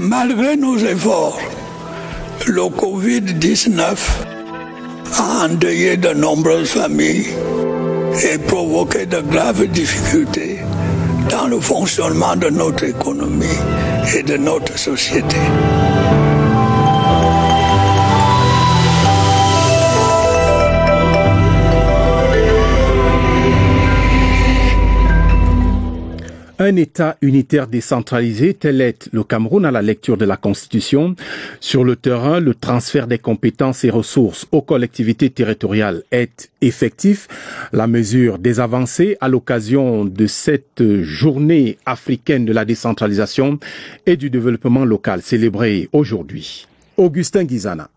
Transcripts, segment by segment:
Malgré nos efforts, le Covid-19 a endeuillé de nombreuses familles et provoqué de graves difficultés dans le fonctionnement de notre économie et de notre société. Un État unitaire décentralisé, tel est le Cameroun à la lecture de la Constitution. Sur le terrain, le transfert des compétences et ressources aux collectivités territoriales est effectif. La mesure des avancées à l'occasion de cette journée africaine de la décentralisation et du développement local célébrée aujourd'hui. Augustin Guizana.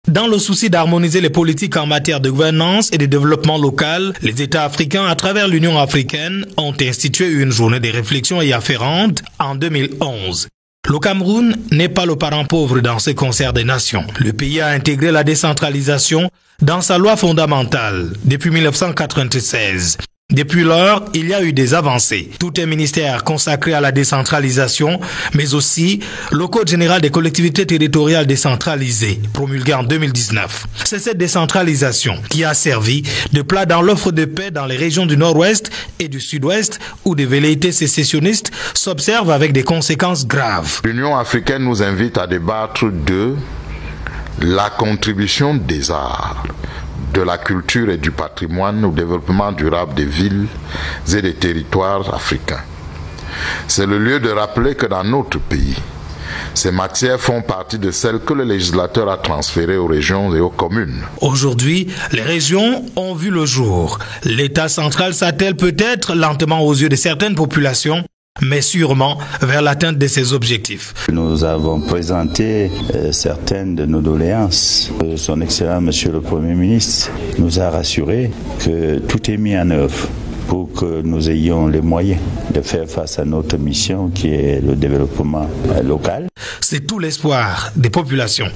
Dans le souci d'harmoniser les politiques en matière de gouvernance et de développement local, les États africains à travers l'Union africaine ont institué une journée de réflexion y afférente en 2011. Le Cameroun n'est pas le parent pauvre dans ce concert des nations. Le pays a intégré la décentralisation dans sa loi fondamentale depuis 1996. Depuis lors, il y a eu des avancées. Tout un ministère consacré à la décentralisation, mais aussi le Code général des collectivités territoriales décentralisées, promulgué en 2019. C'est cette décentralisation qui a servi de plat dans l'offre de paix dans les régions du Nord-Ouest et du Sud-Ouest, où des velléités sécessionnistes s'observent avec des conséquences graves. L'Union africaine nous invite à débattre de la contribution des arts, de la culture et du patrimoine au développement durable des villes et des territoires africains. C'est le lieu de rappeler que dans notre pays, ces matières font partie de celles que le législateur a transférées aux régions et aux communes. Aujourd'hui, les régions ont vu le jour. L'État central s'attelle peut-être lentement aux yeux de certaines populations, mais sûrement vers l'atteinte de ses objectifs. Nous avons présenté certaines de nos doléances. Son Excellence, Monsieur le Premier ministre, nous a rassuré que tout est mis en œuvre pour que nous ayons les moyens de faire face à notre mission qui est le développement local. C'est tout l'espoir des populations.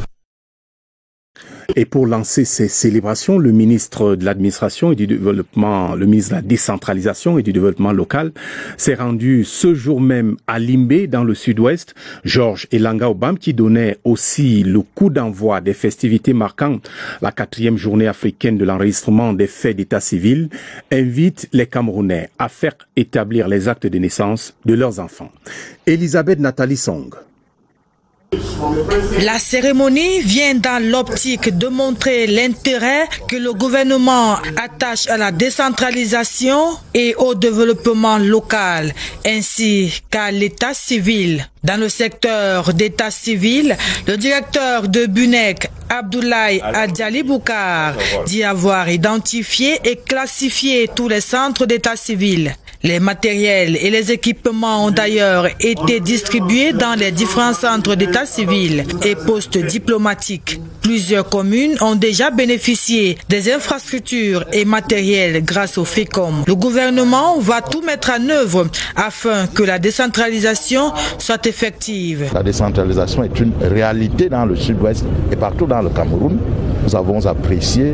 Et pour lancer ces célébrations, le ministre de l'administration et du développement, le ministre de la décentralisation et du développement local s'est rendu ce jour même à Limbé, dans le sud-ouest. Georges Elanga Obam, qui donnait aussi le coup d'envoi des festivités marquant la 4e journée africaine de l'enregistrement des faits d'état civil, invite les Camerounais à faire établir les actes de naissance de leurs enfants. Elisabeth Nathalie Song. La cérémonie vient dans l'optique de montrer l'intérêt que le gouvernement attache à la décentralisation et au développement local, ainsi qu'à l'état civil. Dans le secteur d'état civil, le directeur de BUNEC, Abdoulaye Adjali Boukar, dit avoir identifié et classifié tous les centres d'état civil. Les matériels et les équipements ont d'ailleurs été distribués dans les différents centres d'état civil et postes diplomatiques. Plusieurs communes ont déjà bénéficié des infrastructures et matériels grâce au FECOM. Le gouvernement va tout mettre en œuvre afin que la décentralisation soit effective. La décentralisation est une réalité dans le sud-ouest et partout dans le Cameroun. Nous avons apprécié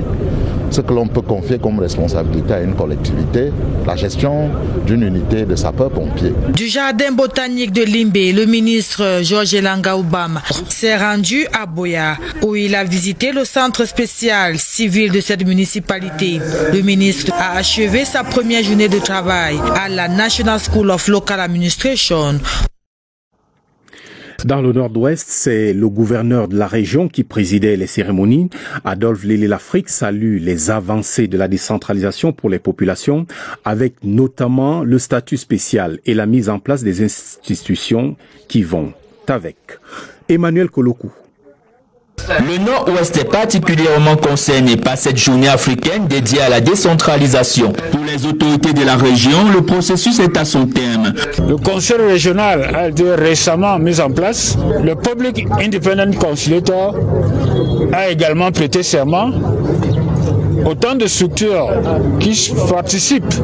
ce que l'on peut confier comme responsabilité à une collectivité, la gestion d'une unité de sapeurs-pompiers. Du jardin botanique de Limbé, le ministre Georges Elanga Obam s'est rendu à Boya, où il a visité le centre spécial civil de cette municipalité. Le ministre a achevé sa première journée de travail à la National School of Local Administration. Dans le nord-ouest, c'est le gouverneur de la région qui présidait les cérémonies. Adolphe Lélé-Lafrique salue les avancées de la décentralisation pour les populations, avec notamment le statut spécial et la mise en place des institutions qui vont avec. Emmanuel Kolokou. Le Nord-Ouest est particulièrement concerné par cette journée africaine dédiée à la décentralisation. Pour les autorités de la région, le processus est à son terme. Le conseil régional a été récemment mis en place. Le Public Independent Conciliator a également prêté serment. autant de structures qui participent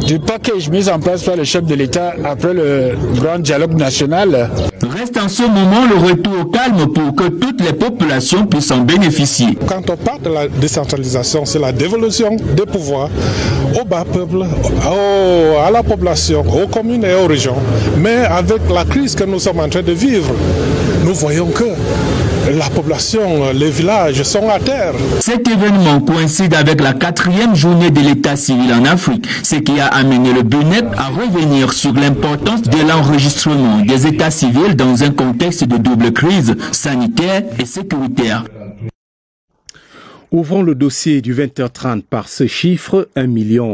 du package mis en place par le chef de l'État après le grand dialogue national. Reste en ce moment le retour au calme pour que toutes les populations puissent en bénéficier. Quand on parle de la décentralisation, c'est la dévolution des pouvoirs au bas peuple, à la population, aux communes et aux régions. Mais avec la crise que nous sommes en train de vivre, nous voyons que la population, les villages sont à terre. Cet événement coïncide avec la 4e journée de l'état civil en Afrique, ce qui a amené le BUNEP à revenir sur l'importance de l'enregistrement des états civils dans un contexte de double crise sanitaire et sécuritaire. Ouvrons le dossier du 20h30 par ce chiffre, 1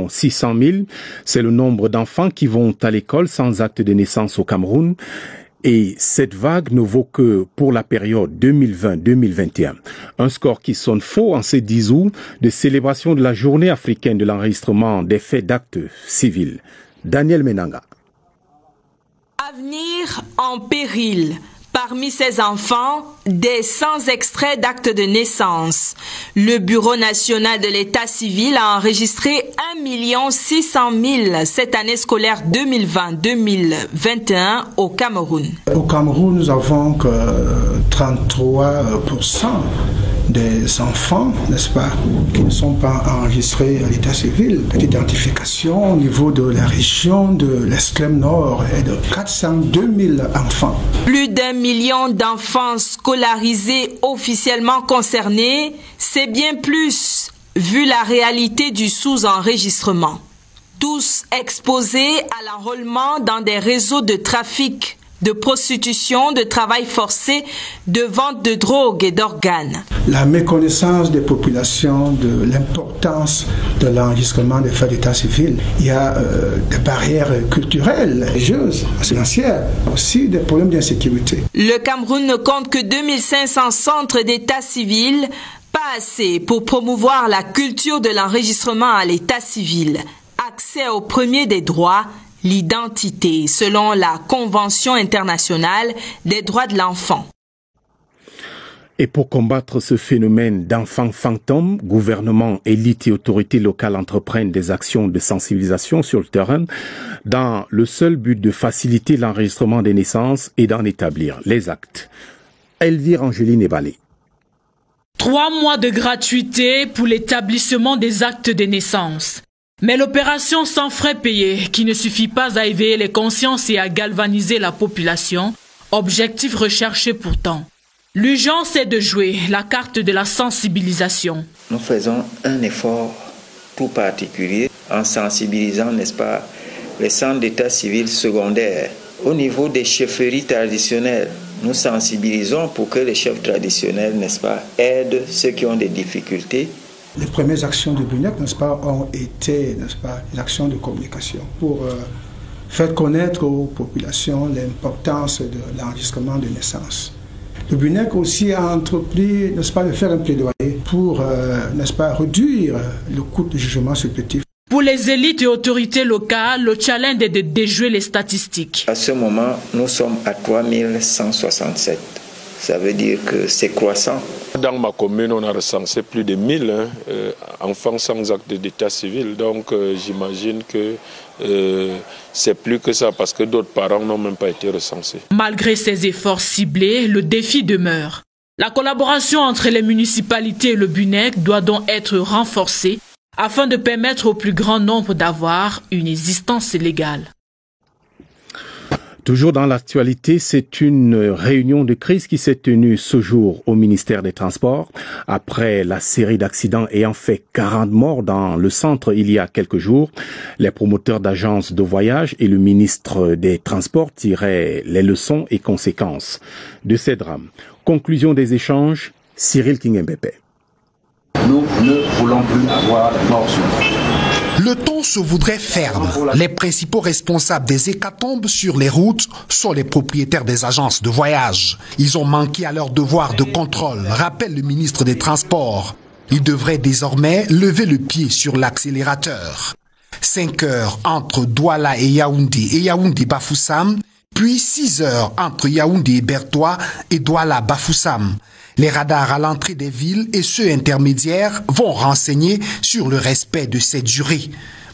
600 000. C'est le nombre d'enfants qui vont à l'école sans acte de naissance au Cameroun. Et cette vague ne vaut que pour la période 2020-2021. Un score qui sonne faux en ces 10 août de célébration de la journée africaine de l'enregistrement des faits d'actes civils. Daniel Menanga. Avenir en péril. Parmi ces enfants, des sans extraits d'actes de naissance. Le Bureau national de l'état civil a enregistré 1 600 000 cette année scolaire 2020-2021 au Cameroun. Au Cameroun, nous avons que 33% des enfants, n'est-ce pas, qui ne sont pas enregistrés à l'état civil. L'identification au niveau de la région de l'extrême nord est de 402 000 enfants. Plus d'1 million d'enfants scolarisés officiellement concernés, c'est bien plus, vu la réalité du sous-enregistrement. Tous exposés à l'enrôlement dans des réseaux de trafic, de prostitution, de travail forcé, de vente de drogue et d'organes. La méconnaissance des populations de l'importance de l'enregistrement des faits d'état civil. Il y a des barrières culturelles, religieuses, financières, aussi des problèmes d'insécurité. Le Cameroun ne compte que 2500 centres d'état civil, pas assez pour promouvoir la culture de l'enregistrement à l'état civil. Accès au premier des droits, l'identité, selon la Convention internationale des droits de l'enfant. Et pour combattre ce phénomène d'enfants fantômes, gouvernement, élites et autorités locales entreprennent des actions de sensibilisation sur le terrain dans le seul but de faciliter l'enregistrement des naissances et d'en établir les actes. Elvire Angeline Ebalé. 3 mois de gratuité pour l'établissement des actes de naissance. Mais l'opération sans frais payés, qui ne suffit pas à éveiller les consciences et à galvaniser la population, objectif recherché pourtant. L'urgence est de jouer la carte de la sensibilisation. Nous faisons un effort tout particulier en sensibilisant, n'est-ce pas, les centres d'état civil secondaires. Au niveau des chefferies traditionnelles, nous sensibilisons pour que les chefs traditionnels, n'est-ce pas, aident ceux qui ont des difficultés. Les premières actions du BUNEC, n'est-ce pas, ont été, n'est-ce pas, des actions de communication pour faire connaître aux populations l'importance de l'enregistrement de naissance. Le BUNEC aussi a entrepris, n'est-ce pas, de faire un plaidoyer pour, n'est-ce pas, réduire le coût du jugement supplétif. Pour les élites et autorités locales, le challenge est de déjouer les statistiques. À ce moment, nous sommes à 3167. Ça veut dire que c'est croissant. Dans ma commune, on a recensé plus de 1000 enfants sans acte d'état civil. Donc j'imagine que c'est plus que ça parce que d'autres parents n'ont même pas été recensés. Malgré ces efforts ciblés, le défi demeure. La collaboration entre les municipalités et le BUNEC doit donc être renforcée afin de permettre au plus grand nombre d'avoir une existence légale. Toujours dans l'actualité, c'est une réunion de crise qui s'est tenue ce jour au ministère des Transports après la série d'accidents ayant fait 40 morts dans le centre il y a quelques jours. Les promoteurs d'agences de voyage et le ministre des Transports tiraient les leçons et conséquences de ces drames. Conclusion des échanges, Cyril Kingembepe. Nous ne voulons plus avoir de morts sur nous. Le ton se voudrait ferme. Les principaux responsables des hécatombes sur les routes sont les propriétaires des agences de voyage. Ils ont manqué à leur devoir de contrôle, rappelle le ministre des Transports. Ils devraient désormais lever le pied sur l'accélérateur. 5 heures entre Douala et Yaoundé-Bafoussam, puis 6 heures entre Yaoundé et Bertois et Douala-Bafoussam. Les radars à l'entrée des villes et ceux intermédiaires vont renseigner sur le respect de cette durée.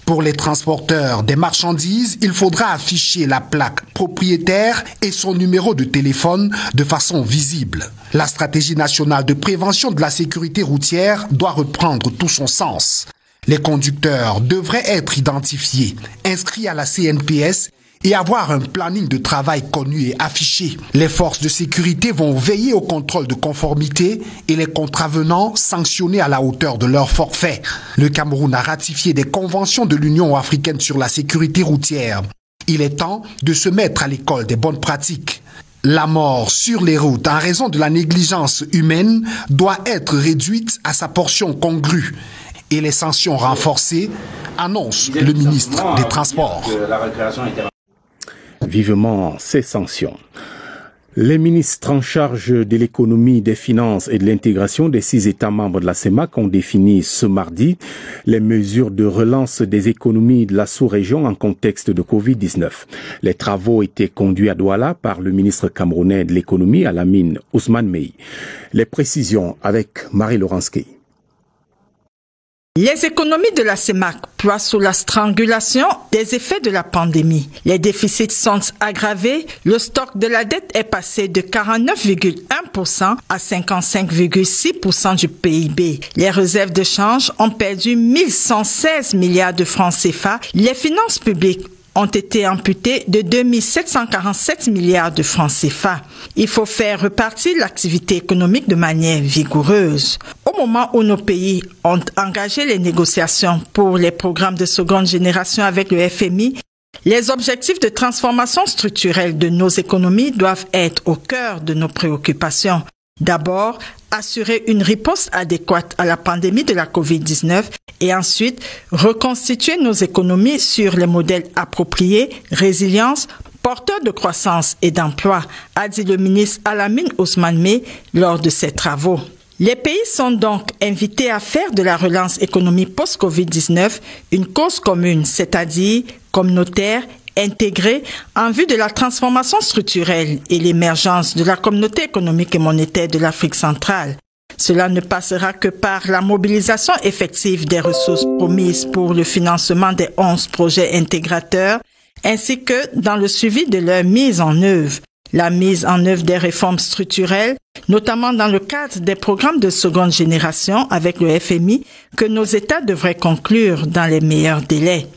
Pour les transporteurs des marchandises, il faudra afficher la plaque propriétaire et son numéro de téléphone de façon visible. La stratégie nationale de prévention de la sécurité routière doit reprendre tout son sens. Les conducteurs devraient être identifiés, inscrits à la CNPS et avoir un planning de travail connu et affiché. Les forces de sécurité vont veiller au contrôle de conformité et les contravenants sanctionnés à la hauteur de leur forfait. Le Cameroun a ratifié des conventions de l'Union africaine sur la sécurité routière. Il est temps de se mettre à l'école des bonnes pratiques. La mort sur les routes en raison de la négligence humaine doit être réduite à sa portion congrue et les sanctions renforcées, annonce le ministre des Transports. Vivement ces sanctions. Les ministres en charge de l'économie, des finances et de l'intégration des 6 États membres de la CEMAC ont défini ce mardi les mesures de relance des économies de la sous-région en contexte de Covid-19. Les travaux étaient conduits à Douala par le ministre camerounais de l'économie, Alamine Ousmane Mey. Les précisions avec Marie-Laurence Key. Les économies de la CEMAC ploient sous la strangulation des effets de la pandémie. Les déficits sont aggravés. Le stock de la dette est passé de 49,1% à 55,6% du PIB. Les réserves de change ont perdu 1116 milliards de francs CFA. Les finances publiques ont été amputés de 2747 milliards de francs CFA. Il faut faire repartir l'activité économique de manière vigoureuse. Au moment où nos pays ont engagé les négociations pour les programmes de seconde génération avec le FMI, les objectifs de transformation structurelle de nos économies doivent être au cœur de nos préoccupations. D'abord, assurer une riposte adéquate à la pandémie de la COVID-19 et ensuite reconstituer nos économies sur les modèles appropriés, résilience, porteurs de croissance et d'emploi, a dit le ministre Alamine Ousmane Mey lors de ses travaux. Les pays sont donc invités à faire de la relance économique post-Covid-19 une cause commune, c'est-à-dire communautaire, intégrée en vue de la transformation structurelle et l'émergence de la communauté économique et monétaire de l'Afrique centrale. Cela ne passera que par la mobilisation effective des ressources promises pour le financement des 11 projets intégrateurs, ainsi que dans le suivi de leur mise en œuvre. La mise en œuvre des réformes structurelles, notamment dans le cadre des programmes de seconde génération avec le FMI, que nos États devraient conclure dans les meilleurs délais.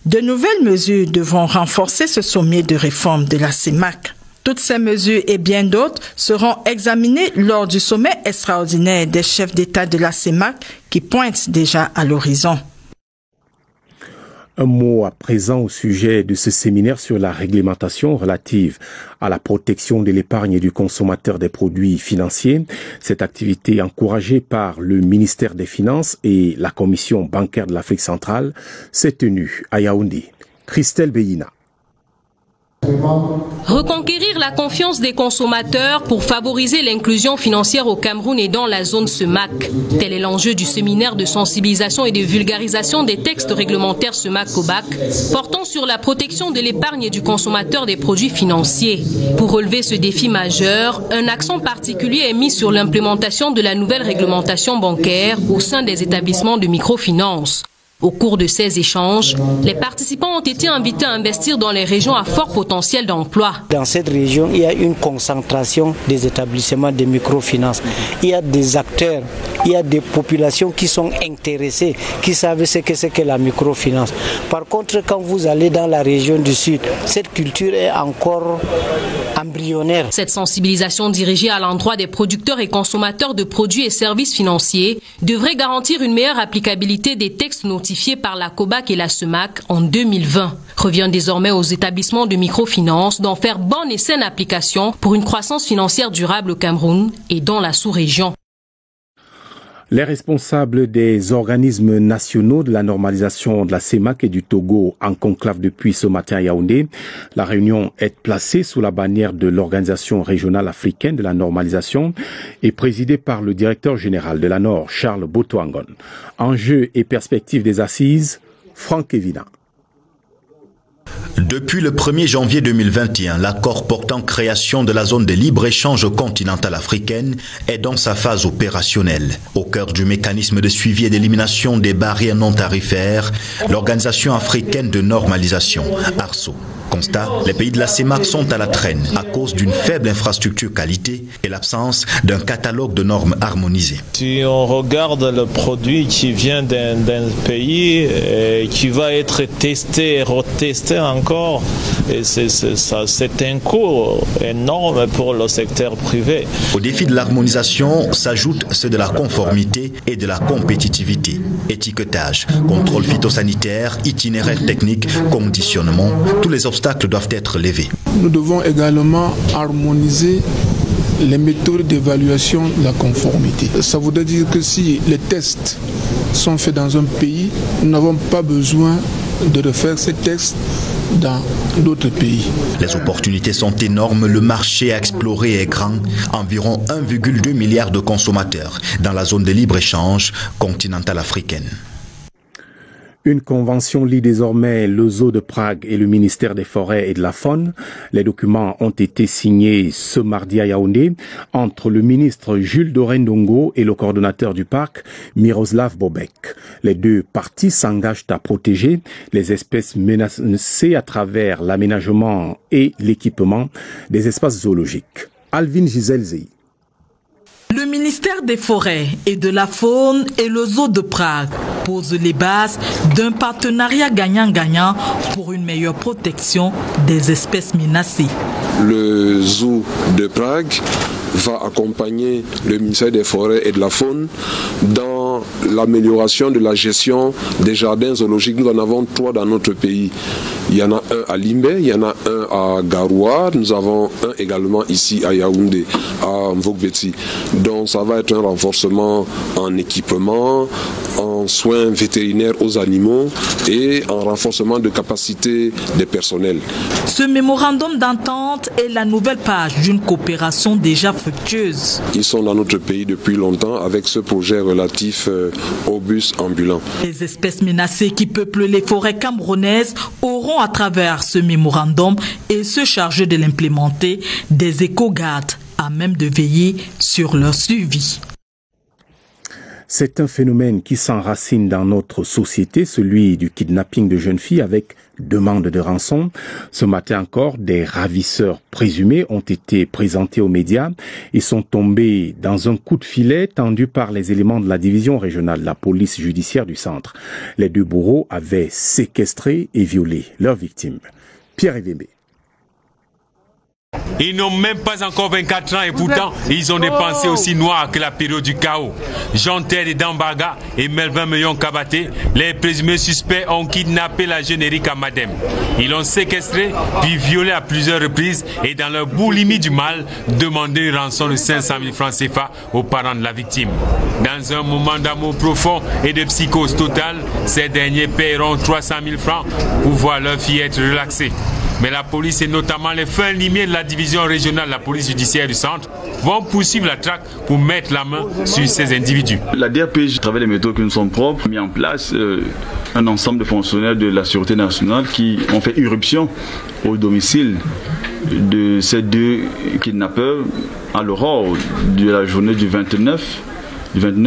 De nouvelles mesures devront renforcer ce sommet de réforme de la CEMAC. Toutes ces mesures et bien d'autres seront examinées lors du sommet extraordinaire des chefs d'État de la CEMAC qui pointe déjà à l'horizon. Un mot à présent au sujet de ce séminaire sur la réglementation relative à la protection de l'épargne et du consommateur des produits financiers. Cette activité encouragée par le ministère des Finances et la Commission bancaire de l'Afrique centrale s'est tenue à Yaoundé. Christelle Beyina. Reconquérir la confiance des consommateurs pour favoriser l'inclusion financière au Cameroun et dans la zone CEMAC. Tel est l'enjeu du séminaire de sensibilisation et de vulgarisation des textes réglementaires CEMAC-COBAC portant sur la protection de l'épargne et du consommateur des produits financiers. Pour relever ce défi majeur, un accent particulier est mis sur l'implémentation de la nouvelle réglementation bancaire au sein des établissements de microfinance. Au cours de ces échanges, les participants ont été invités à investir dans les régions à fort potentiel d'emploi. Dans cette région, il y a une concentration des établissements de microfinance. Il y a des acteurs, il y a des populations qui sont intéressées, qui savent ce que c'est que la microfinance. Par contre, quand vous allez dans la région du Sud, cette culture est encore embryonnaire. Cette sensibilisation dirigée à l'endroit des producteurs et consommateurs de produits et services financiers devrait garantir une meilleure applicabilité des textes notifiés par la COBAC et la CEMAC en 2020. Revient désormais aux établissements de microfinance d'en faire bonne et saine application pour une croissance financière durable au Cameroun et dans la sous-région. Les responsables des organismes nationaux de la normalisation de la CEMAC et du Togo en conclave depuis ce matin à Yaoundé. La réunion est placée sous la bannière de l'Organisation régionale africaine de la normalisation et présidée par le directeur général de la Nord, Charles Botoangon. Enjeux et perspectives des assises, Franck Evina. Depuis le 1er janvier 2021, l'accord portant création de la zone de libre-échange continentale africaine est dans sa phase opérationnelle. Au cœur du mécanisme de suivi et d'élimination des barrières non tarifaires, l'Organisation africaine de normalisation, ARSO. Constat, les pays de la CEMAC sont à la traîne à cause d'une faible infrastructure qualité et l'absence d'un catalogue de normes harmonisées. Si on regarde le produit qui vient d'un pays et qui va être testé et retesté encore, c'est un coût énorme pour le secteur privé. Au défi de l'harmonisation s'ajoutent ceux de la conformité et de la compétitivité. Étiquetage, contrôle phytosanitaire, itinéraire technique, conditionnement, tous les obstacles doivent être levés. Nous devons également harmoniser les méthodes d'évaluation de la conformité. Ça voudrait dire que si les tests sont faits dans un pays, nous n'avons pas besoin de refaire ces tests dans d'autres pays. Les opportunités sont énormes, le marché à explorer est grand, environ 1,2 milliard de consommateurs dans la zone de libre-échange continentale africaine. Une convention lie désormais le Zoo de Prague et le ministère des Forêts et de la Faune. Les documents ont été signés ce mardi à Yaoundé entre le ministre Jules Dorendongo et le coordonnateur du parc, Miroslav Bobek. Les deux parties s'engagent à protéger les espèces menacées à travers l'aménagement et l'équipement des espaces zoologiques. Alvin Giselzei. Le ministère des Forêts et de la Faune et le Zoo de Prague posent les bases d'un partenariat gagnant-gagnant pour une meilleure protection des espèces menacées. Le Zoo de Prague va accompagner le ministère des Forêts et de la Faune dans l'amélioration de la gestion des jardins zoologiques. Nous en avons 3 dans notre pays. Il y en a un à Limbe, il y en a un à Garoua, nous avons un également ici à Yaoundé, à Mvogbeti. Donc ça va être un renforcement en équipement, en soins vétérinaires aux animaux et en renforcement de capacité des personnels. Ce mémorandum d'entente est la nouvelle page d'une coopération déjà fructueuse. Ils sont dans notre pays depuis longtemps avec ce projet relatif aux bus ambulants. Les espèces menacées qui peuplent les forêts camerounaises auront à travers ce mémorandum et se charger de l'implémenter des éco-gardes à même de veiller sur leur suivi. C'est un phénomène qui s'enracine dans notre société, celui du kidnapping de jeunes filles avec demande de rançon. Ce matin encore, des ravisseurs présumés ont été présentés aux médias. Ils sont tombés dans un coup de filet tendu par les éléments de la division régionale de la police judiciaire du centre. Les deux bourreaux avaient séquestré et violé leurs victimes. Pierre Evembe. Ils n'ont même pas encore 24 ans et pourtant, ils ont des pensées aussi noires que la période du chaos. Jean Terre Dambaga et Melvin Meillon Kabaté, les présumés suspects ont kidnappé la jeune Erika Madem. Ils l'ont séquestrée, puis violée à plusieurs reprises et dans leur boulimie du mal, demandé une rançon de 500 000 francs CFA aux parents de la victime. Dans un moment d'amour profond et de psychose totale, ces derniers paieront 300 000 francs pour voir leur fille être relaxée. Mais la police et notamment les fins limiers de la division régionale de la police judiciaire du centre vont poursuivre la traque pour mettre la main sur ces individus. La DRPJ, à travers les méthodes qui nous sont propres, a mis en place un ensemble de fonctionnaires de la Sûreté nationale qui ont fait irruption au domicile de ces deux kidnappeurs à l'aurore de la journée du 29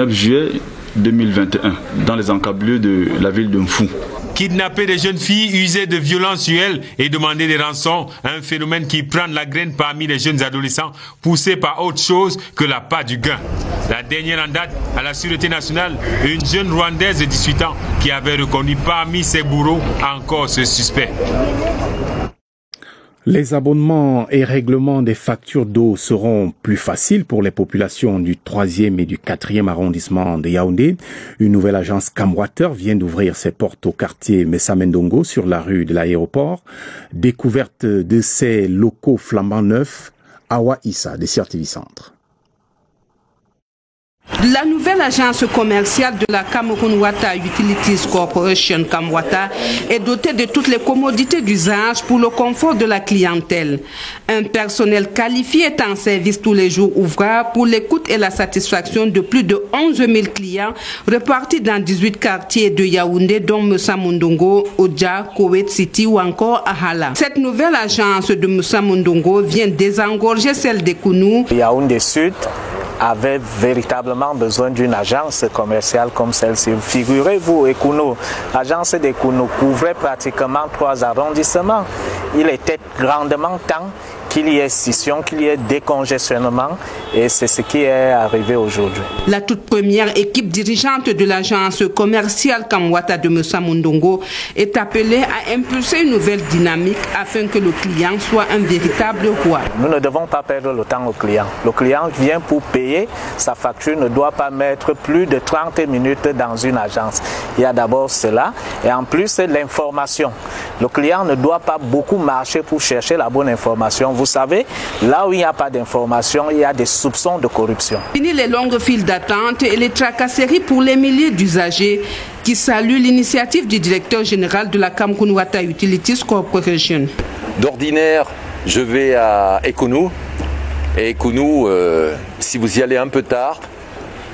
juillet 2021 dans les encablures de la ville de Mfou. Kidnapper des jeunes filles, user de violence sur elles et demander des rançons, un phénomène qui prend la graine parmi les jeunes adolescents, poussés par autre chose que la part du gain. La dernière en date, à la Sûreté nationale, une jeune Rwandaise de 18 ans qui avait reconnu parmi ses bourreaux encore ce suspect. Les abonnements et règlements des factures d'eau seront plus faciles pour les populations du 3e et du 4e arrondissement de Yaoundé. Une nouvelle agence Camwater vient d'ouvrir ses portes au quartier Messamendongo sur la rue de l'aéroport. Découverte de ces locaux flambant neufs, Awa Issa de CRTV Centre. La nouvelle agence commerciale de la Cameroun Water Utilities Corporation Camwata est dotée de toutes les commodités d'usage pour le confort de la clientèle. Un personnel qualifié est en service tous les jours ouvrables pour l'écoute et la satisfaction de plus de 11 000 clients répartis dans 18 quartiers de Yaoundé, dont Moussa Mundongo, Odja, Koweït City ou encore Ahala. Cette nouvelle agence de Moussa Mundongo vient désengorger celle des Kounou. Yaoundé Sud avait véritablement besoin d'une agence commerciale comme celle-ci. Figurez-vous, Ekounou, l'agence d'Ekounou couvrait pratiquement 3 arrondissements. Il était grandement temps qu'il y ait scission, qu'il y ait décongestionnement, et c'est ce qui est arrivé aujourd'hui. La toute première équipe dirigeante de l'agence commerciale Camwata de Moussa Mundongo est appelée à impulser une nouvelle dynamique afin que le client soit un véritable roi. Nous ne devons pas perdre le temps au client. Le client vient pour payer, sa facture ne doit pas mettre plus de 30 minutes dans une agence. Il y a d'abord cela, et en plus c'est l'information. Le client ne doit pas beaucoup marcher pour chercher la bonne information. Vous savez, là où il n'y a pas d'information, il y a des soupçons de corruption. Fini les longues files d'attente et les tracasseries pour les milliers d'usagers qui saluent l'initiative du directeur général de la Cameroun Water Utilities Corporation. D'ordinaire, je vais à Ekounou. Et Ekounou, si vous y allez un peu tard,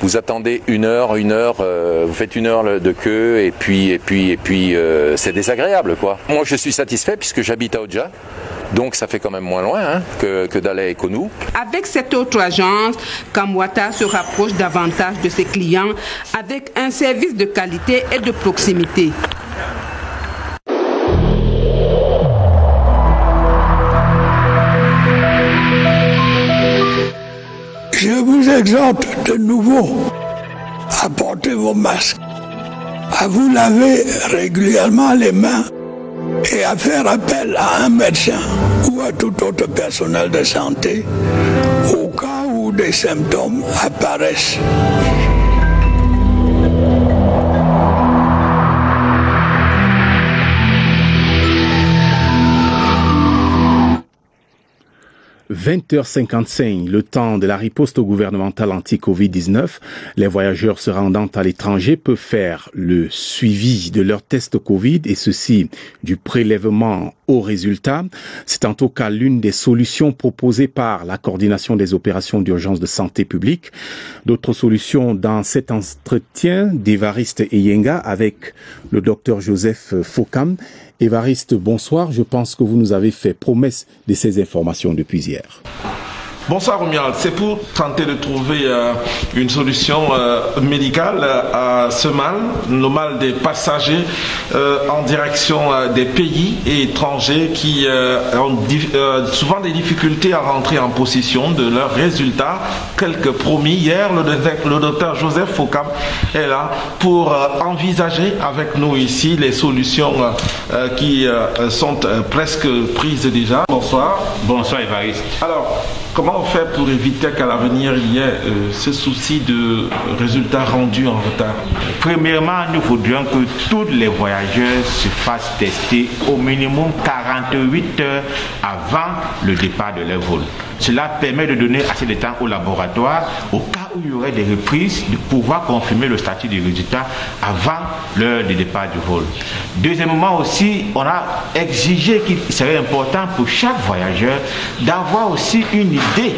vous attendez une heure, vous faites 1 heure de queue et puis c'est désagréable, quoi. Moi, je suis satisfait puisque j'habite à Odja. Donc ça fait quand même moins loin que d'aller à Ekounou. Avec cette autre agence, Camwata se rapproche davantage de ses clients avec un service de qualité et de proximité. Je vous exhorte de nouveau à porter vos masques, à vous laver régulièrement les mains et à faire appel à un médecin ou à tout autre personnel de santé au cas où des symptômes apparaissent. – 20h55, le temps de la riposte gouvernementale anti-Covid-19. Les voyageurs se rendant à l'étranger peuvent faire le suivi de leur test Covid et ceci du prélèvement au résultat. C'est en tout cas l'une des solutions proposées par la coordination des opérations d'urgence de santé publique. D'autres solutions dans cet entretien d'Évariste Eyenga avec le docteur Joseph Fokam. Évariste, bonsoir. Je pense que vous nous avez fait promesse de ces informations depuis hier. Bonsoir Romuald, c'est pour tenter de trouver une solution médicale à ce mal, le mal des passagers en direction des pays et étrangers qui ont souvent des difficultés à rentrer en possession de leurs résultats. Quelques promis, hier le docteur Joseph Fokam est là pour envisager avec nous ici les solutions qui sont presque prises déjà. Bonsoir. Bonsoir Évariste. Alors, comment on fait pour éviter qu'à l'avenir il y ait ce souci de résultats rendus en retard? Premièrement, nous voudrions que tous les voyageurs se fassent tester au minimum 48 heures avant le départ de leur vol. Cela permet de donner assez de temps au laboratoire, au cas où il y aurait des reprises, de pouvoir confirmer le statut du résultat avant l'heure de départ du vol. Deuxièmement aussi, on a exigé qu'il serait important pour chaque voyageur d'avoir aussi une idée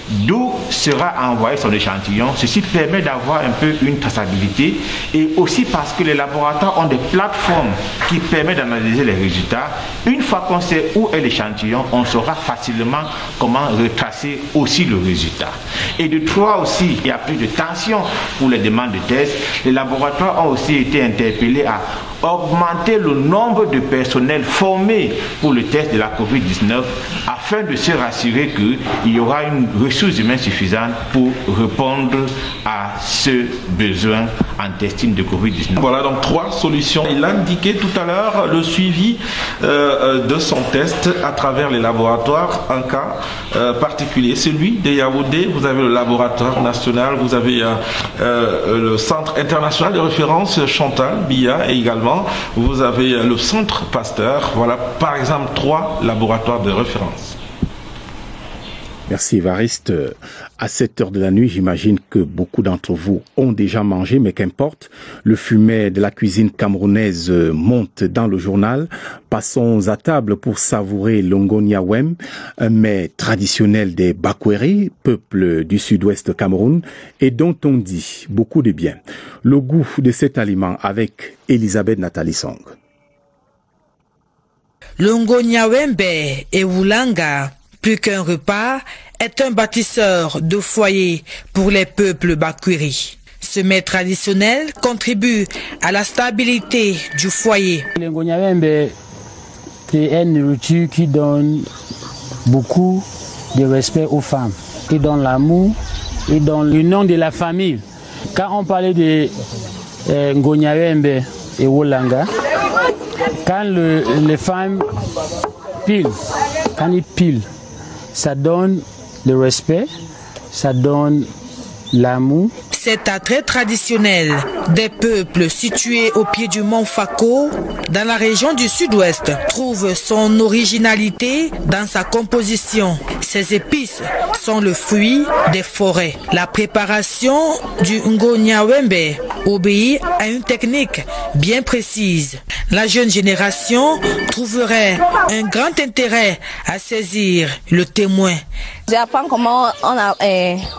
d'où sera envoyé son échantillon. Ceci permet d'avoir un peu une traçabilité et aussi parce que les laboratoires ont des plateformes qui permettent d'analyser les résultats. Une fois qu'on sait où est l'échantillon, on saura facilement comment retracer aussi le résultat. Et de trois aussi, il y a plus de tension pour les demandes de tests. Les laboratoires ont aussi été interpellés à augmenter le nombre de personnels formés pour le test de la COVID-19 afin de se rassurer qu'il y aura une ressource humaine suffisante pour répondre à ce besoin en testing de COVID-19. Voilà donc 3 solutions. Il a indiqué tout à l'heure le suivi de son test à travers les laboratoires, un cas particulier, celui de Yaoundé. Vous avez le laboratoire national, vous avez le centre international de référence Chantal Biya et également vous avez le centre Pasteur. Voilà par exemple 3 laboratoires de référence. Merci Évariste. À cette heure de la nuit, j'imagine que beaucoup d'entre vous ont déjà mangé, mais qu'importe. Le fumet de la cuisine camerounaise monte dans le journal. Passons à table pour savourer l'ongoniawem, un mets traditionnel des Bakweri, peuple du sud-ouest Cameroun, et dont on dit beaucoup de bien. Le goût de cet aliment avec Elisabeth Nathalie Song. L'ongoniawembe et Wulanga, plus qu'un repas, est un bâtisseur de foyer pour les peuples Bakweri. Ce mets traditionnel contribue à la stabilité du foyer. L'ongoniawembe est une nourriture qui donne beaucoup de respect aux femmes. Il donne l'amour, il donne le nom de la famille. Quand on parlait de Ngoniawembe et Wulanga, quand les femmes pilent, quand ils pilent, ça donne le respect, ça donne l'amour. Cet attrait traditionnel des peuples situés au pied du mont Fako, dans la région du sud-ouest, trouve son originalité dans sa composition. Ces épices sont le fruit des forêts. La préparation du ngoniawembe obéit à une technique bien précise. La jeune génération trouverait un grand intérêt à saisir le témoin. J'apprends comment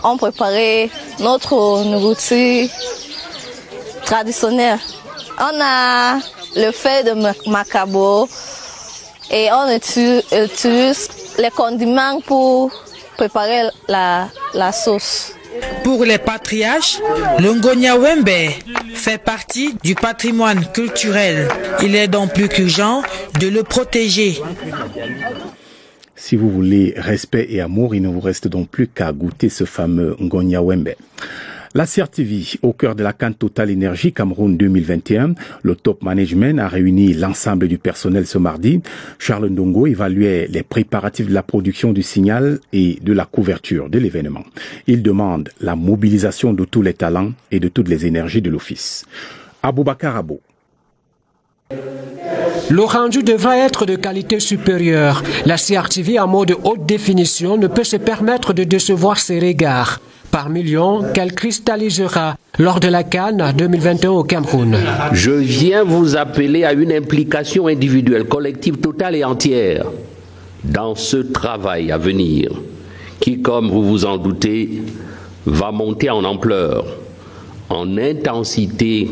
on préparait notre nourriture traditionnelle. On a le fait de macabo et on utilise les condiments pour préparer la sauce. Pour les patriarches, le ngoniawembe fait partie du patrimoine culturel. Il est donc plus qu'urgent de le protéger. Si vous voulez respect et amour, il ne vous reste donc plus qu'à goûter ce fameux ngoniawembe. La CRTV, au cœur de la CAN Total Énergie Cameroun 2021, le top management a réuni l'ensemble du personnel ce mardi. Charles Ndongo évaluait les préparatifs de la production du signal et de la couverture de l'événement. Il demande la mobilisation de tous les talents et de toutes les énergies de l'office. Aboubakar Abo. Le rendu devra être de qualité supérieure. La CRTV en mode haute définition ne peut se permettre de décevoir ses regards. Par millions qu'elle cristallisera lors de la CAN 2021 au Cameroun. Je viens vous appeler à une implication individuelle, collective, totale et entière dans ce travail à venir qui, comme vous vous en doutez, va monter en ampleur, en intensité,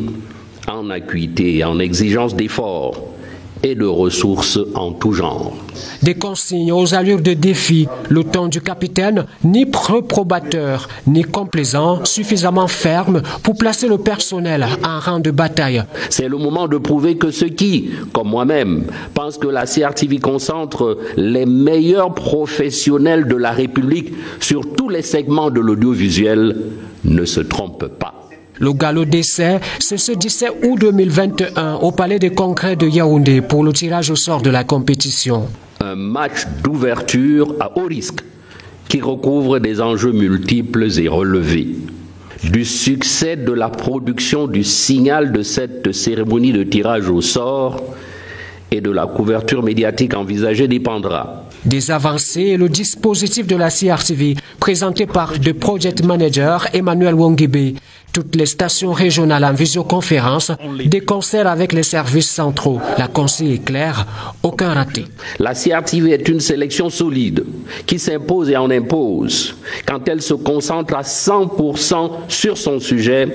en acuité, en exigence d'efforts et de ressources en tout genre. Des consignes aux allures de défi, le ton du capitaine, ni reprobateur, ni complaisant, suffisamment ferme pour placer le personnel en rang de bataille. C'est le moment de prouver que ceux qui, comme moi-même, pensent que la CRTV concentre les meilleurs professionnels de la République sur tous les segments de l'audiovisuel ne se trompent pas. Le galop d'essai, c'est ce 17 août 2021 au Palais des Congrès de Yaoundé pour le tirage au sort de la compétition. Un match d'ouverture à haut risque qui recouvre des enjeux multiples et relevés. Du succès de la production du signal de cette cérémonie de tirage au sort et de la couverture médiatique envisagée dépendra. Des avancées et le dispositif de la CRTV présenté par le Project Manager Emmanuel Wongibe. Toutes les stations régionales en visioconférence, des concerts avec les services centraux. La consigne est claire, aucun raté. La CRTV est une sélection solide qui s'impose et en impose. Quand elle se concentre à 100% sur son sujet,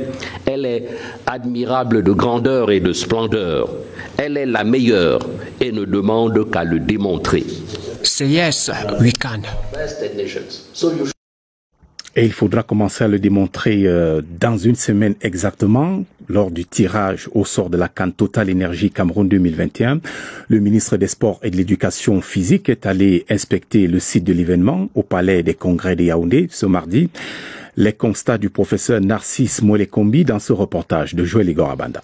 elle est admirable de grandeur et de splendeur. Elle est la meilleure et ne demande qu'à le démontrer. C'est yes, we can. Et il faudra commencer à le démontrer dans une semaine exactement, lors du tirage au sort de la CAN Total Énergie Cameroun 2021. Le ministre des Sports et de l'Éducation physique est allé inspecter le site de l'événement au Palais des Congrès de Yaoundé ce mardi. Les constats du professeur Narcisse Mwelekombi dans ce reportage de Joël Igor Abanda.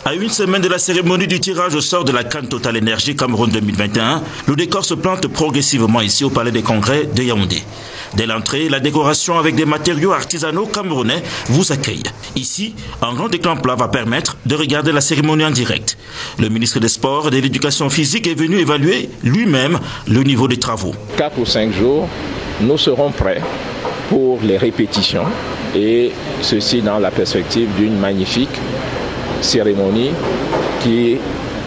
À une semaine de la cérémonie du tirage au sort de la Cannes Total Énergie Cameroun 2021, le décor se plante progressivement ici au Palais des Congrès de Yaoundé. Dès l'entrée, la décoration avec des matériaux artisanaux camerounais vous accueille. Ici, un grand écran plat va permettre de regarder la cérémonie en direct. Le ministre des Sports et de l'Éducation physique est venu évaluer lui-même le niveau des travaux. 4 ou 5 jours, nous serons prêts pour les répétitions et ceci dans la perspective d'une magnifique cérémonie qui,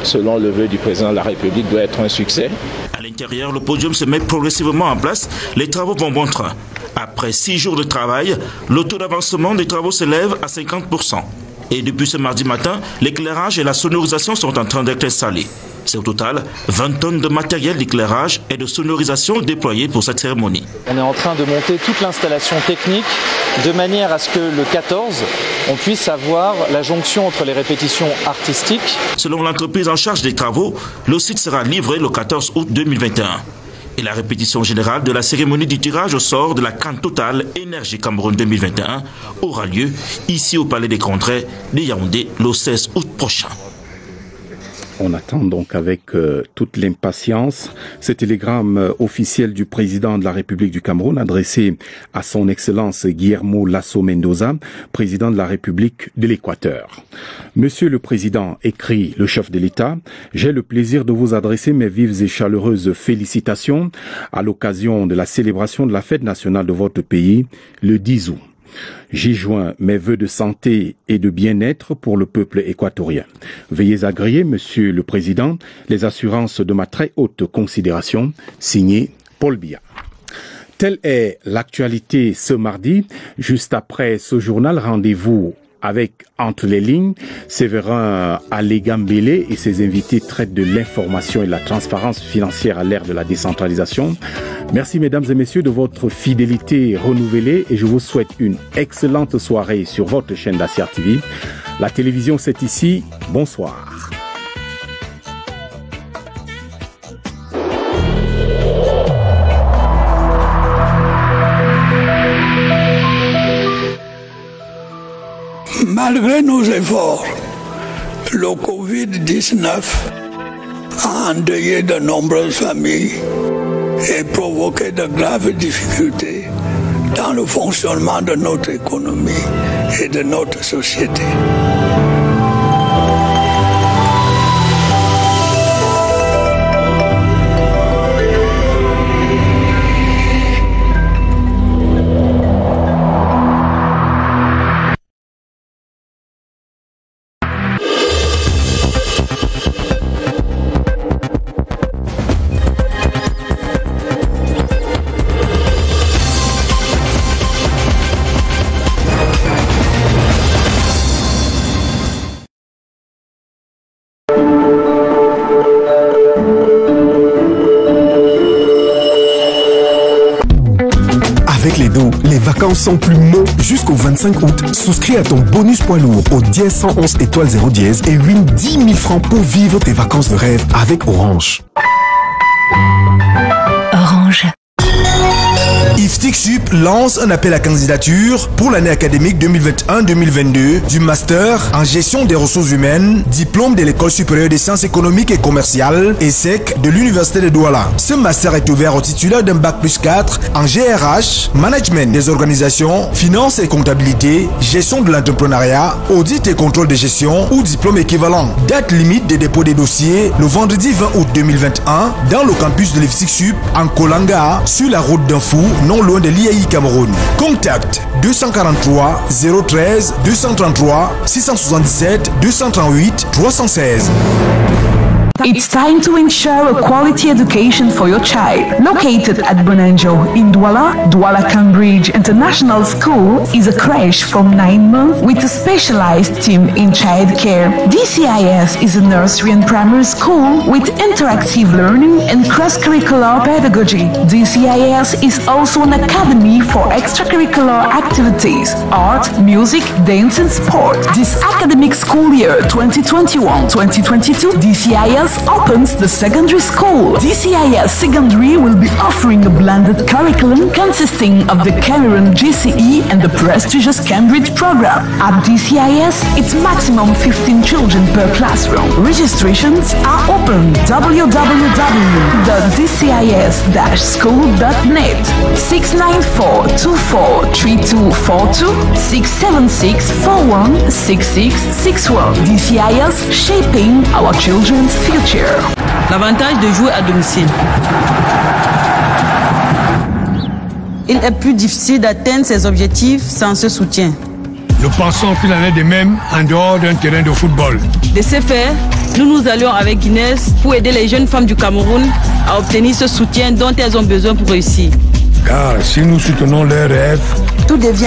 selon le vœu du président de la République, doit être un succès. À l'intérieur, le podium se met progressivement en place. Les travaux vont bon train. Après 6 jours de travail, le taux d'avancement des travaux s'élève à 50%. Et depuis ce mardi matin, l'éclairage et la sonorisation sont en train d'être installés. C'est au total 20 tonnes de matériel d'éclairage et de sonorisation déployés pour cette cérémonie. On est en train de monter toute l'installation technique de manière à ce que le 14, on puisse avoir la jonction entre les répétitions artistiques. Selon l'entreprise en charge des travaux, le site sera livré le 14 août 2021. Et la répétition générale de la cérémonie du tirage au sort de la Cannes Total Énergie Cameroun 2021 aura lieu ici au Palais des Congrès de Yaoundé le 16 août prochain. On attend donc avec toute l'impatience ce télégramme officiel du président de la République du Cameroun adressé à son Excellence Guillermo Lasso Mendoza, président de la République de l'Équateur. Monsieur le Président, écrit le chef de l'État, j'ai le plaisir de vous adresser mes vives et chaleureuses félicitations à l'occasion de la célébration de la fête nationale de votre pays le 10 août. J'y joins mes vœux de santé et de bien-être pour le peuple équatorien. Veuillez agréer, Monsieur le Président, les assurances de ma très haute considération, signé Paul Biya. Telle est l'actualité ce mardi. Juste après ce journal, rendez-vous avec Entre les lignes. Séverin Alégambélé et ses invités traitent de l'information et de la transparence financière à l'ère de la décentralisation. Merci mesdames et messieurs de votre fidélité renouvelée et je vous souhaite une excellente soirée sur votre chaîne d'ACR TV. La télévision c'est ici. Bonsoir. Malgré nos efforts, le Covid-19 a endeuillé de nombreuses familles et provoqué de graves difficultés dans le fonctionnement de notre économie et de notre société. Les vacances sont plus mots jusqu'au 25 août. Souscris à ton bonus poids lourd au dièse 111 étoiles 0 dièse et win 10 000 francs pour vivre tes vacances de rêve avec Orange. Orange. IFTIC Sup lance un appel à candidature pour l'année académique 2021-2022 du Master en gestion des ressources humaines, diplôme de l'École supérieure des sciences économiques et commerciales, ESSEC, de l'Université de Douala. Ce master est ouvert aux titulaires d'un Bac plus 4 en GRH, management des organisations, finance et comptabilité, gestion de l'entrepreneuriat, audit et contrôle de gestion ou diplôme équivalent. Date limite des dépôts des dossiers le vendredi 20 août 2021 dans le campus de l'IFTIC Sup en Kolanga sur la route d'un fou non loin de l'IAI Cameroun. Contact 243 013 233 677 238 316. It's time to ensure a quality education for your child. Located at Bonanjo in Douala, Douala Cambridge International School is a crèche from 9 months with a specialized team in childcare. DCIS is a nursery and primary school with interactive learning and cross-curricular pedagogy. DCIS is also an academy for extracurricular activities, art, music, dance and sport. This academic school year 2021-2022, DCIS DCIS opens the secondary school. DCIS Secondary will be offering a blended curriculum consisting of the Cameroon GCE and the prestigious Cambridge program. At DCIS, it's maximum 15 children per classroom. Registrations are open. www.dcis-school.net 694-243242 676-416661. DCIS, shaping our children's future. L'avantage de jouer à domicile. Il est plus difficile d'atteindre ses objectifs sans ce soutien. Nous pensons qu'il en est de même en dehors d'un terrain de football. De ce fait, nous allions avec Guinness pour aider les jeunes femmes du Cameroun à obtenir ce soutien dont elles ont besoin pour réussir. Car si nous soutenons leurs rêves, tout devient